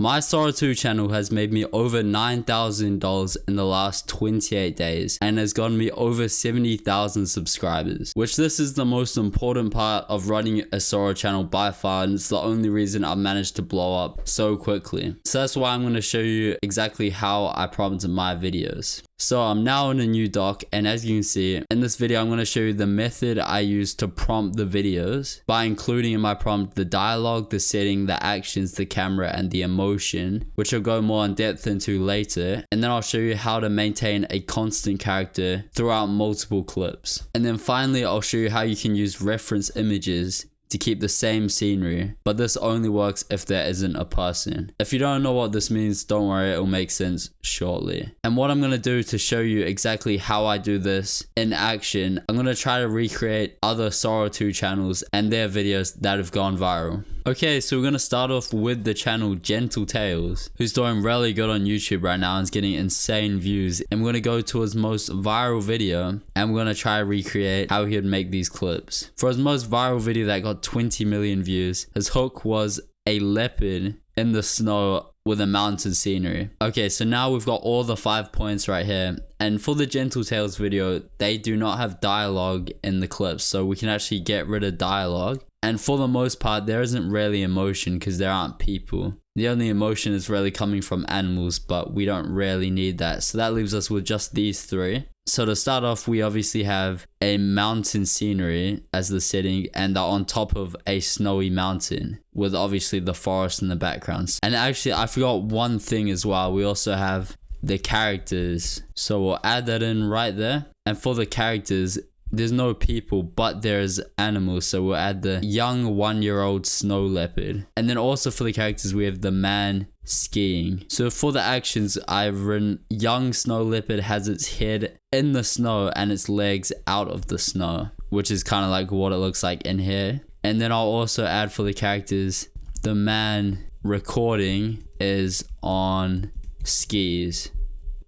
My Sora 2 channel has made me over $9,000 in the last 28 days and has gotten me over 70,000 subscribers, which this is the most important part of running a Sora channel by far, and it's the only reason I've managed to blow up so quickly. So that's why I'm going to show you exactly how I prompt my videos. So I'm now in a new doc, and as you can see in this video, I'm going to show you the method I use to prompt the videos by including in my prompt the dialogue, the setting, the actions, the camera, and the emotion, which I'll go more in depth into later. And then I'll show you how to maintain a constant character throughout multiple clips. And then finally, I'll show you how you can use reference images to keep the same scenery, but this only works if there isn't a person. If you don't know what this means, don't worry, it'll make sense shortly. And what I'm gonna do to show you exactly how I do this in action, I'm gonna try to recreate other Sora 2 channels and their videos that have gone viral. Okay, so we're gonna start off with the channel Gentle Tales, who's doing really good on YouTube right now and is getting insane views. And we're gonna go to his most viral video and we're gonna try to recreate how he would make these clips. For his most viral video that got 20 million views, his hook was a leopard in the snow with a mountain scenery. Okay, so now we've got all the 5 points right here. And for the Gentle Tales video, they do not have dialogue in the clips, so we can actually get rid of dialogue. And for the most part, there isn't really emotion because there aren't people. The only emotion is really coming from animals, but we don't really need that. So that leaves us with just these three. So to start off, we obviously have a mountain scenery as the setting, and they're on top of a snowy mountain with obviously the forest in the background. And actually, I forgot one thing as well. We also have the characters. So we'll add that in right there. And for the characters, there's no people, but there's animals, so we'll add the young 1-year-old snow leopard. And then also for the characters, we have the man skiing. So for the actions, I've written young snow leopard has its head in the snow and its legs out of the snow, which is kind of like what it looks like in here. And then I'll also add for the characters, the man recording is on skis.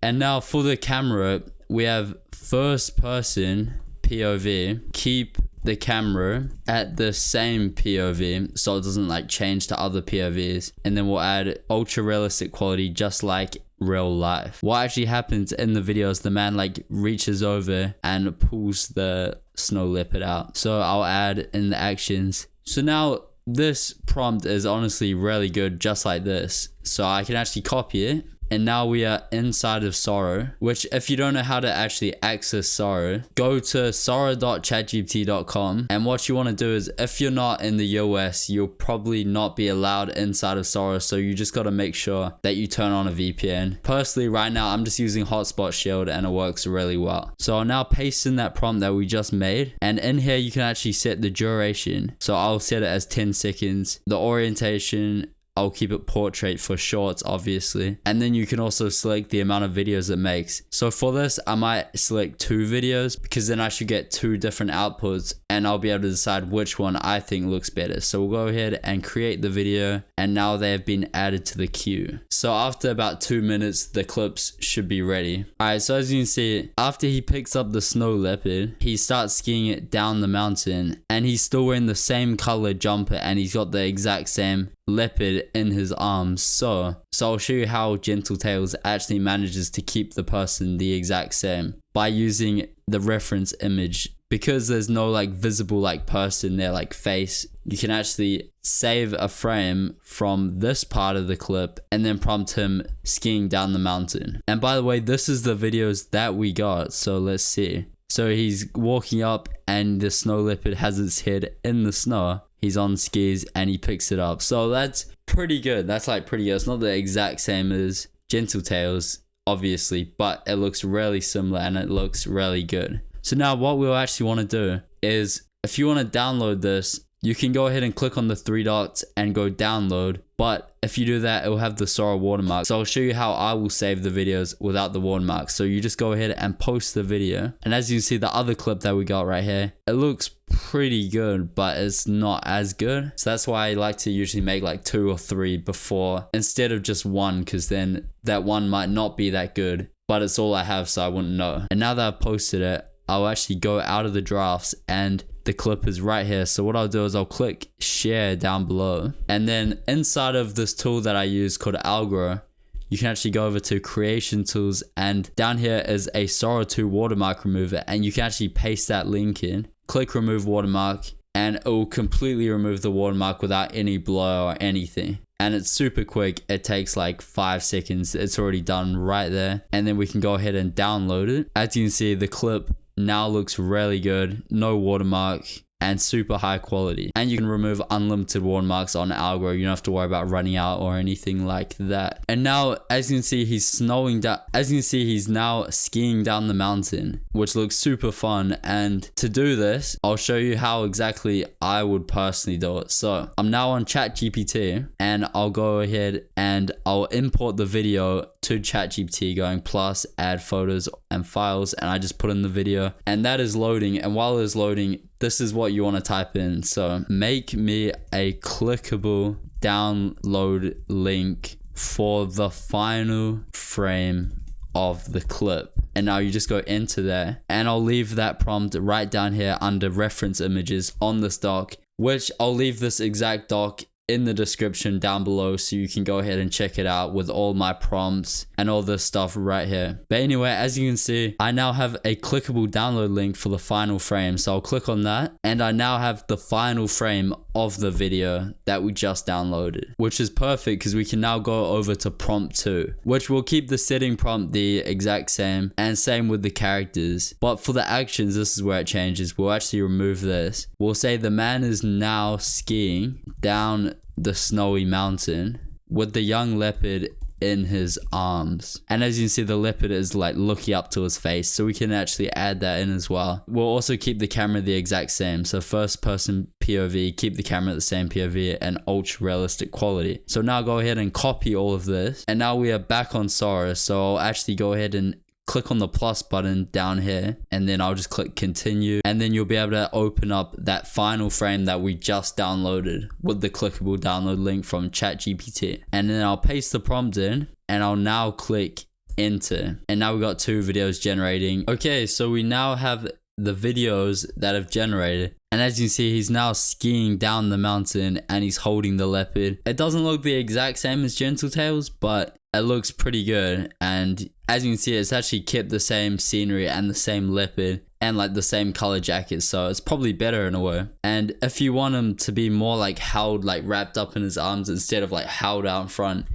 And now for the camera, we have first person POV. Keep the camera at the same POV so it doesn't like change to other POVs, and then we'll add ultra realistic quality just like real life. What actually happens in the video is the man like reaches over and pulls the snow leopard out. So I'll add in the actions. So now this prompt is honestly really good just like this, so I can actually copy it. And now we are inside of Sora, which if you don't know how to actually access Sora, go to sora.chatgpt.com. And what you want to do is, if you're not in the US, you'll probably not be allowed inside of Sora. So you just got to make sure that you turn on a VPN. Personally, right now, I'm just using Hotspot Shield and it works really well. So I'll now paste in that prompt that we just made. And in here, you can actually set the duration. So I'll set it as 10 seconds. The orientation, I'll keep it portrait for shorts, obviously. And then you can also select the amount of videos it makes. So for this, I might select 2 videos because then I should get 2 different outputs and I'll be able to decide which one I think looks better. So we'll go ahead and create the video, and now they have been added to the queue. So after about 2 minutes, the clips should be ready. Alright, so as you can see, after he picks up the snow leopard, he starts skiing it down the mountain, and he's still wearing the same color jumper and he's got the exact same leopard in his arms. So I'll show you how Gentle Tales actually manages to keep the person the exact same by using the reference image. Because there's no like visible like person there, like face, you can actually save a frame from this part of the clip and then prompt him skiing down the mountain. And by the way, this is the videos that we got, so let's see. So he's walking up and the snow leopard has its head in the snow. He's on skis and he picks it up. So that's pretty good. That's like pretty good. It's not the exact same as Gentle Tales, obviously, but it looks really similar and it looks really good. So now what we'll actually want to do is, if you want to download this, you can go ahead and click on the 3 dots and go download. But if you do that, it will have the Sora watermark. So I'll show you how I will save the videos without the watermark. So you just go ahead and post the video. And as you see, the other clip that we got right here, it looks pretty good, but it's not as good. So that's why I like to usually make like 2 or 3 before, instead of just 1, because then that one might not be that good. But it's all I have, so I wouldn't know. And now that I've posted it, I'll actually go out of the drafts and the clip is right here. So what I'll do is I'll click share down below, and then inside of this tool that I use called Algora, you can actually go over to creation tools, and down here is a Sora 2 watermark remover, and you can actually paste that link in, click remove watermark, and it will completely remove the watermark without any blur or anything. And it's super quick. It takes like 5 seconds. It's already done right there. And then we can go ahead and download it. As you can see, the clip now looks really good. No watermark and super high quality. And you can remove unlimited watermarks on Algora. You don't have to worry about running out or anything like that. And now, as you can see, he's snowing down. As you can see, he's now skiing down the mountain, which looks super fun. And to do this, I'll show you how exactly I would personally do it. So I'm now on ChatGPT, and I'll go ahead and I'll import the video to ChatGPT, going plus add photos and files, and I just put in the video, and that is loading. And while it's loading, this is what you want to type in. So make me a clickable download link for the final frame of the clip. And now you just go into there, and I'll leave that prompt right down here under reference images on this doc, which I'll leave this exact doc in the description down below, so you can go ahead and check it out with all my prompts and all this stuff right here. But anyway, as you can see, I now have a clickable download link for the final frame. So I'll click on that, and I now have the final frame of the video that we just downloaded, which is perfect because we can now go over to prompt 2, which will keep the setting prompt the exact same, and same with the characters. But for the actions, this is where it changes. We'll actually remove this. We'll say the man is now skiing down the snowy mountain with the young leopard in his arms. And as you can see, the leopard is like looking up to his face, so we can actually add that in as well. We'll also keep the camera the exact same. So first person POV, keep the camera at the same POV, and ultra realistic quality. So now go ahead and copy all of this, and now we are back on Sora. So I'll actually go ahead and click on the plus button down here, and then I'll just click continue, and then you'll be able to open up that final frame that we just downloaded with the clickable download link from ChatGPT. And then I'll paste the prompt in, and I'll now click enter, and now we've got 2 videos generating. Okay, so we now have the videos that have generated, and as you can see, he's now skiing down the mountain and he's holding the leopard. It doesn't look the exact same as Gentle Tales, but it looks pretty good. And as you can see, it's actually kept the same scenery and the same leopard and like the same color jacket, so it's probably better in a way. And if you want him to be more like held, like wrapped up in his arms instead of like held out in front,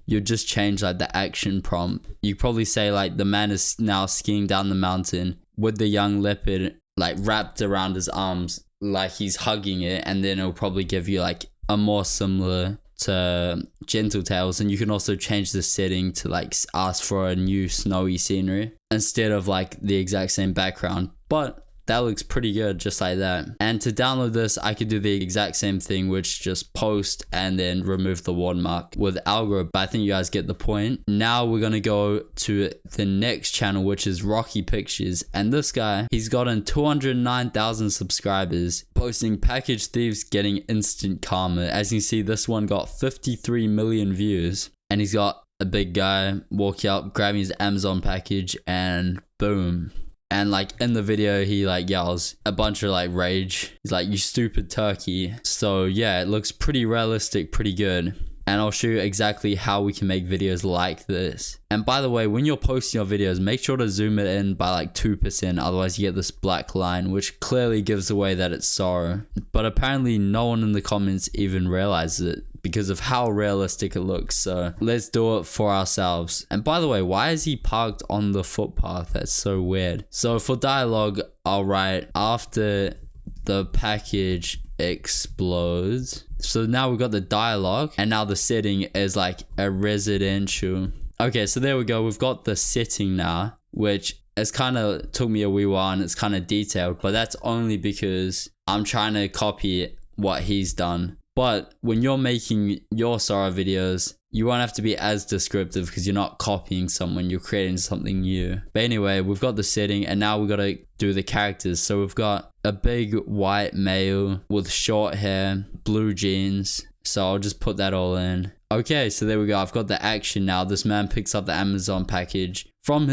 you just change like the action prompt. You probably say like the man is now skiing down the mountain with the young leopard like wrapped around his arms like he's hugging it, and then it'll probably give you like a more similar to Gentle Tales. And you can also change the setting to like ask for a new snowy scenery instead of like the exact same background. But that looks pretty good just like that. And to download this, I could do the exact same thing, which just post and then remove the watermark with Algora. But I think you guys get the point. Now we're going to go to the next channel, which is Rocky Pictures. And this guy, he's gotten 209,000 subscribers, posting package thieves getting instant karma. As you can see, this one got 53 million views, and he's got a big guy walking up, grabbing his Amazon package, and boom. And like in the video, he like yells a bunch of like rage. He's like, "You stupid turkey." So yeah, it looks pretty realistic, pretty good. And I'll show you exactly how we can make videos like this. And by the way, when you're posting your videos, make sure to zoom it in by like 2%. Otherwise you get this black line, which clearly gives away that it's Sora. But apparently no one in the comments even realizes it because of how realistic it looks. So let's do it for ourselves. And by the way, why is he parked on the footpath? That's so weird. So for dialogue, I'll write, "After the package explodes." So now we've got the dialogue, and now the setting is like a residential. Okay, so there we go. We've got the setting now, which it's kind of took me a wee while, and it's kind of detailed, but that's only because I'm trying to copy what he's done. But when you're making your Sora videos, you won't have to be as descriptive because you're not copying someone, you're creating something new. But anyway, we've got the setting, and now we've got to do the characters. So we've got a big white male with short hair, blue jeans. So I'll just put that all in. Okay, so there we go. I've got the action now. This man picks up the Amazon package from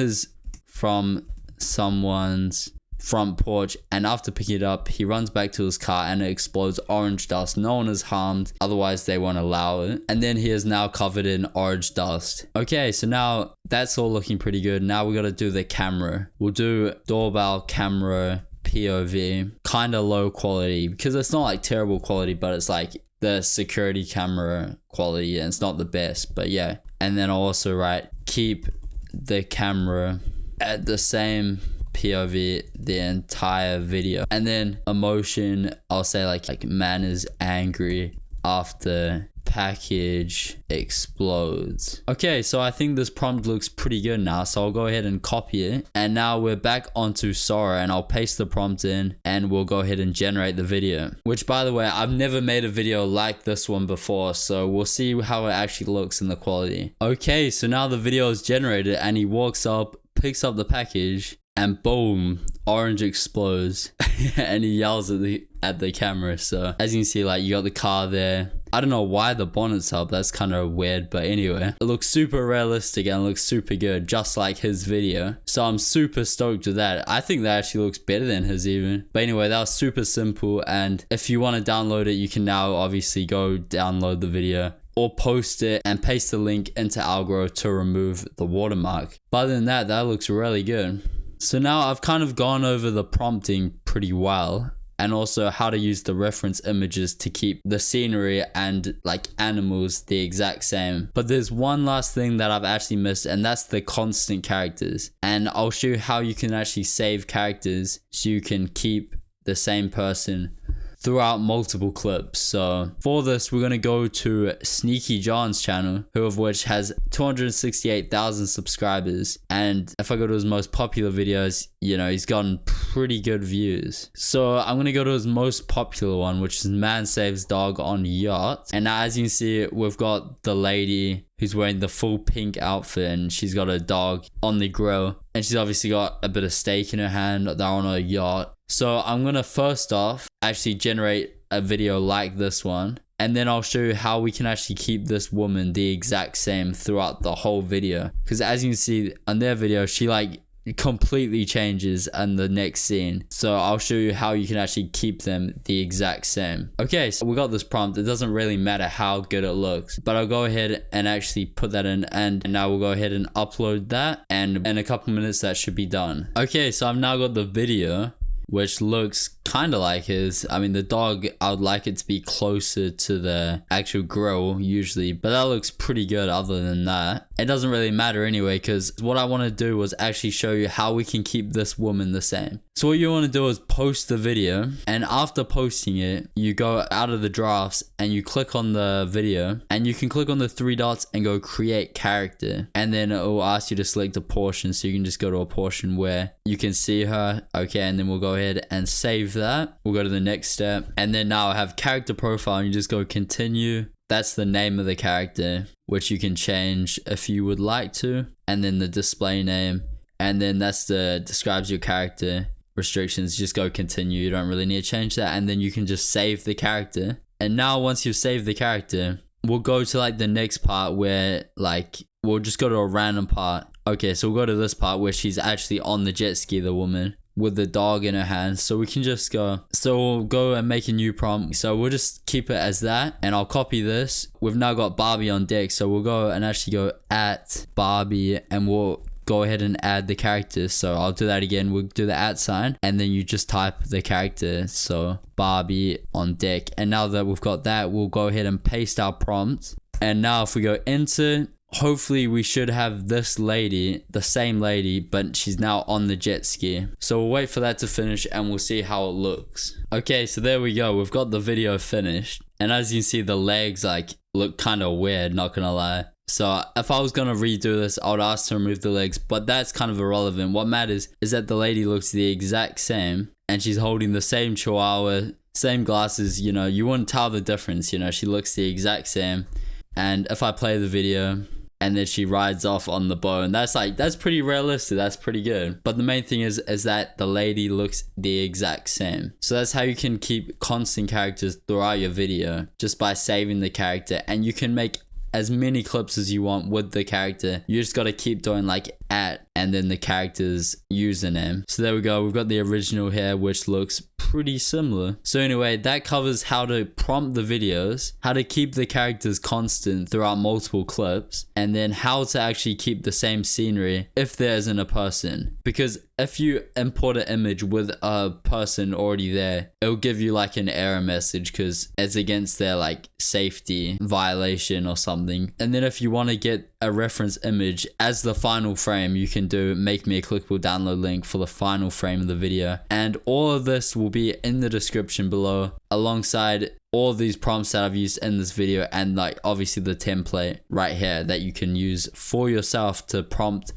someone's front porch, and after picking it up, he runs back to his car and it explodes orange dust. No one is harmed, otherwise they won't allow it. And then he is now covered in orange dust. Okay, so now that's all looking pretty good. Now we gotta do the camera. We'll do doorbell camera POV, kind of low quality, because it's not like terrible quality, but it's like the security camera quality, and it's not the best, but yeah. And then I'll also write keep the camera at the same POV the entire video. And then emotion, I'll say like man is angry after package explodes. Okay, so I think this prompt looks pretty good now, so I'll go ahead and copy it. And now we're back onto Sora, and I'll paste the prompt in, and we'll go ahead and generate the video. Which, by the way, I've never made a video like this one before, so we'll see how it actually looks in the quality. Okay, so now the video is generated, and he walks up, picks up the package, and boom, orange explodes. And he yells at the camera. So as you can see, like, you got the car there. I don't know why the bonnet's up, that's kind of weird, but anyway, it looks super realistic and looks super good, just like his video. So I'm super stoked with that. I think that actually looks better than his even. But anyway, that was super simple, and if you want to download it, you can now obviously go download the video or post it and paste the link into Algro to remove the watermark. But other than that, that looks really good. So now I've kind of gone over the prompting pretty well, and also how to use the reference images to keep the scenery and like animals the exact same. But there's one last thing that I've actually missed, and that's the constant characters. And I'll show you how you can actually save characters so you can keep the same person throughout multiple clips. So for this, we're going to go to Sneaky John's channel, who of which has 268,000 subscribers. And if I go to his most popular videos, you know, he's gotten pretty good views. So I'm going to go to his most popular one, which is Man Saves Dog on Yacht. And now as you can see, we've got the lady who's wearing the full pink outfit, and she's got a dog on the grill, and she's obviously got a bit of steak in her hand. They're on a yacht. So I'm gonna first off actually generate a video like this one, and then I'll show you how we can actually keep this woman the exact same throughout the whole video. Because as you can see on their video, she like completely changes in the next scene. So I'll show you how you can actually keep them the exact same. Okay, so we got this prompt. It doesn't really matter how good it looks, but I'll go ahead and actually put that in, and now we'll go ahead and upload that, and in a couple minutes that should be done. Okay, so I've now got the video, which looks kind of like his. I mean, the dog, I would like it to be closer to the actual grill usually, but that looks pretty good. Other than that, it doesn't really matter anyway, because what I want to do was actually show you how we can keep this woman the same. So what you want to do is post the video, and after posting it, you go out of the drafts and you click on the video, and you can click on the three dots and go create character, and then it will ask you to select a portion. So you can just go to a portion where you can see her. Okay, and then we'll go ahead and save that. We'll go to the next step, and then now I have character profile, and you just go continue. That's the name of the character, which you can change if you would like to, and then the display name, and then that's the describes your character. Restrictions, just go continue. You don't really need to change that, and then you can just save the character. And now once you've saved the character, we'll go to like the next part where like we'll just go to a random part. Okay, so we'll go to this part where she's actually on the jet ski, the woman, with the dog in her hand. So we can just go, so we'll go and make a new prompt. So we'll just keep it as that, and I'll copy this. We've now got Barbie on deck, so we'll go and actually go at Barbie, and we'll go ahead and add the characters. So I'll do that again. We'll do the @ sign, and then you just type the character. So Barbie on deck. And now that we've got that, we'll go ahead and paste our prompt. And now if we go enter, hopefully we should have this lady, the same lady, but she's now on the jet ski. So we'll wait for that to finish, and we'll see how it looks. Okay, so there we go. We've got the video finished, and as you can see, the legs like look kind of weird, not gonna lie. So if I was gonna redo this, I would ask to remove the legs, but that's kind of irrelevant. What matters is that the lady looks the exact same, and she's holding the same chihuahua, same glasses. You know, you wouldn't tell the difference. You know, she looks the exact same. And if I play the video, and then she rides off on the boat, and that's pretty realistic. That's pretty good. But the main thing is that the lady looks the exact same. So that's how you can keep constant characters throughout your video, just by saving the character. And you can make as many clips as you want with the character. You just got to keep doing like @ and then the character's username. So there we go. We've got the original here, which looks pretty similar. So anyway, that covers how to prompt the videos, how to keep the characters constant throughout multiple clips, and then how to actually keep the same scenery if there isn't a person. Because if you import an image with a person already there, it'll give you like an error message because it's against their like safety violation or something. And then if you want to get a reference image as the final frame, you can do make me a clickable download link for the final frame of the video. And all of this will be in the description below, alongside all these prompts that I've used in this video, and like obviously the template right here that you can use for yourself to prompt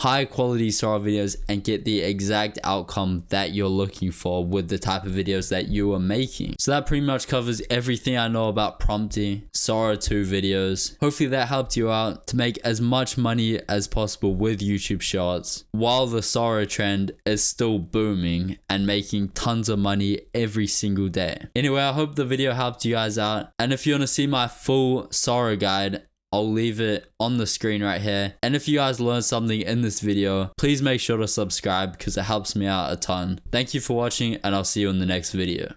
high quality Sora videos and get the exact outcome that you're looking for with the type of videos that you are making. So that pretty much covers everything I know about prompting Sora 2 videos. Hopefully that helped you out to make as much money as possible with YouTube Shorts while the Sora trend is still booming and making tons of money every single day. Anyway, I hope the video helped you guys out, and if you want to see my full Sora guide, I'll leave it on the screen right here. And if you guys learned something in this video, please make sure to subscribe because it helps me out a ton. Thank you for watching, and I'll see you in the next video.